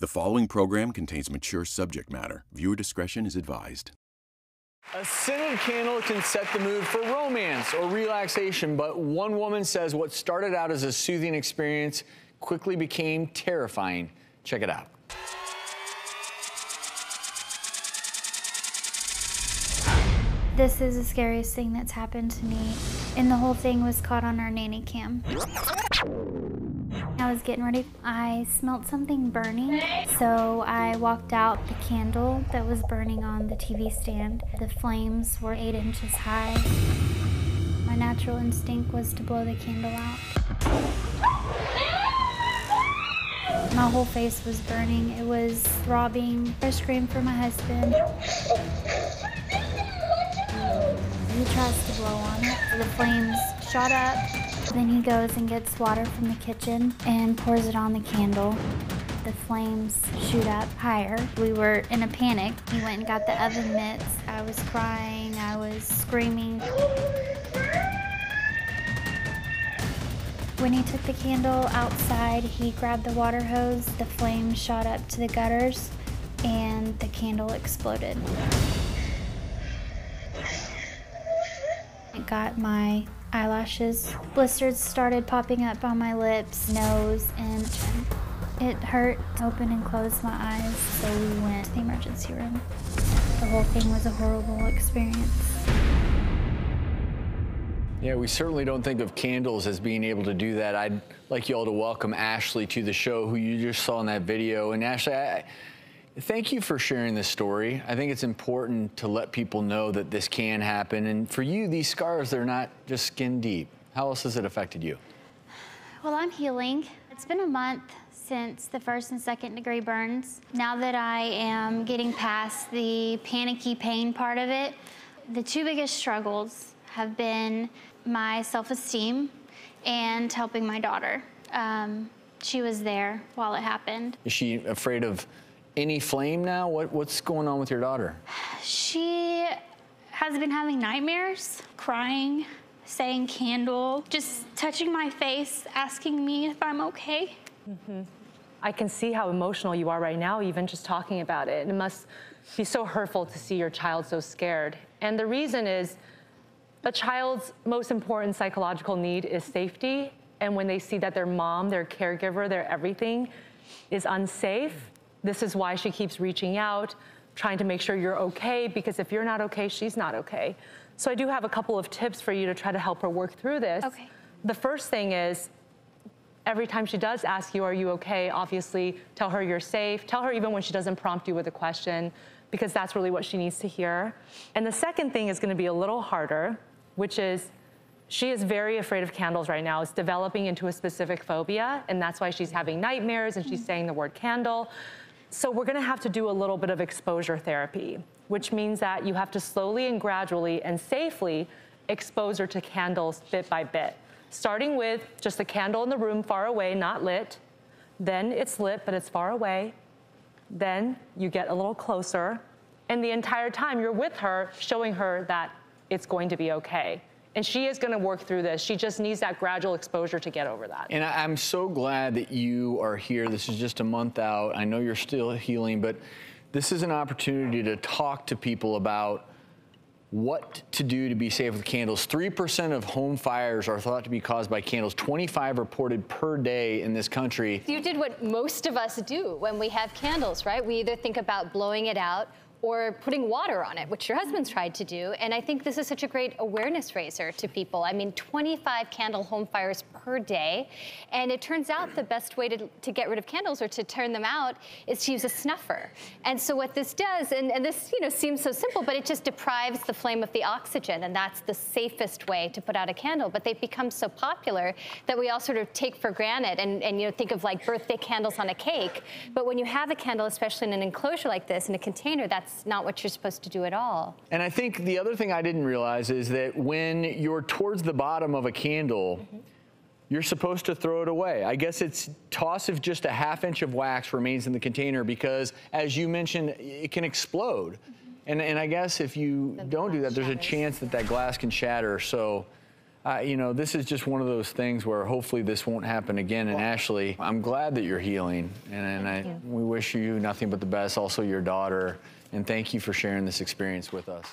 The following program contains mature subject matter. Viewer discretion is advised. A scented candle can set the mood for romance or relaxation, but one woman says what started out as a soothing experience quickly became terrifying. Check it out. This is the scariest thing that's happened to me, and the whole thing was caught on our nanny cam. I was getting ready. I smelled something burning, so I walked out the candle that was burning on the TV stand. The flames were 8 inches high. My natural instinct was to blow the candle out. My whole face was burning. It was throbbing. I screamed for my husband. He tries to blow on it. The flames shot up. Then he goes and gets water from the kitchen and pours it on the candle. The flames shoot up higher. We were in a panic. He went and got the oven mitts. I was crying. I was screaming. When he took the candle outside, he grabbed the water hose. The flames shot up to the gutters and the candle exploded. It got my eyelashes. Blisters started popping up on my lips, nose, and chin. It hurt. Open and closed my eyes, so we went to the emergency room. The whole thing was a horrible experience. Yeah, we certainly don't think of candles as being able to do that. I'd like you all to welcome Ashley to the show, who you just saw in that video. And Ashley, thank you for sharing this story. I think it's important to let people know that this can happen. And for you, these scars, they're not just skin deep. How else has it affected you? Well, I'm healing. It's been a month since the 1st and 2nd degree burns. Now that I am getting past the panicky pain part of it, the 2 biggest struggles have been my self-esteem and helping my daughter. She was there while it happened. Is she afraid of any flame now? What's going on with your daughter? She has been having nightmares, crying, saying candle, just touching my face, asking me if I'm okay. Mm-hmm. I can see how emotional you are right now, even just talking about it. It must be so hurtful to see your child so scared. And the reason is, a child's most important psychological need is safety. And when they see that their mom, their caregiver, their everything is unsafe, this is why she keeps reaching out, trying to make sure you're okay, because if you're not okay, she's not okay. So I do have a couple of tips for you to try to help her work through this. Okay. The first thing is, every time she does ask you, are you okay? Obviously, tell her you're safe. Tell her even when she doesn't prompt you with a question, because that's really what she needs to hear. And the second thing is gonna be a little harder, which is, she is very afraid of candles right now. It's developing into a specific phobia, and that's why she's having nightmares and she's saying the word candle. So we're gonna have to do a little bit of exposure therapy, which means that you have to slowly and gradually and safely expose her to candles bit by bit. Starting with just a candle in the room far away, not lit. Then it's lit, but it's far away. Then you get a little closer. And the entire time you're with her, showing her that it's going to be okay. And she is gonna work through this. She just needs that gradual exposure to get over that. And I'm so glad that you are here. This is just a month out. I know you're still healing, but this is an opportunity to talk to people about what to do to be safe with candles. 3% of home fires are thought to be caused by candles. 25 reported per day in this country. You did what most of us do when we have candles, right? We either think about blowing it out or putting water on it, which your husband's tried to do. And I think this is such a great awareness raiser to people. I mean, 25 candle home fires per day. And it turns out the best way to get rid of candles or to turn them out is to use a snuffer. And so what this does, and this seems so simple, but it just deprives the flame of the oxygen. And that's the safest way to put out a candle. But they've become so popular that we all sort of take for granted and think of like birthday candles on a cake. But when you have a candle, especially in an enclosure like this, in a container, that's not what you're supposed to do at all. And I think the other thing I didn't realize is that when you're towards the bottom of a candle, you're supposed to throw it away. I guess it's toss if just a ½ inch of wax remains in the container, because as you mentioned, it can explode. And I guess if you don't do that, there's a chance that that glass can shatter. So You know, this is just one of those things where hopefully this won't happen again. And Ashley, I'm glad that you're healing, and we wish you nothing but the best. Also, your daughter, and thank you for sharing this experience with us.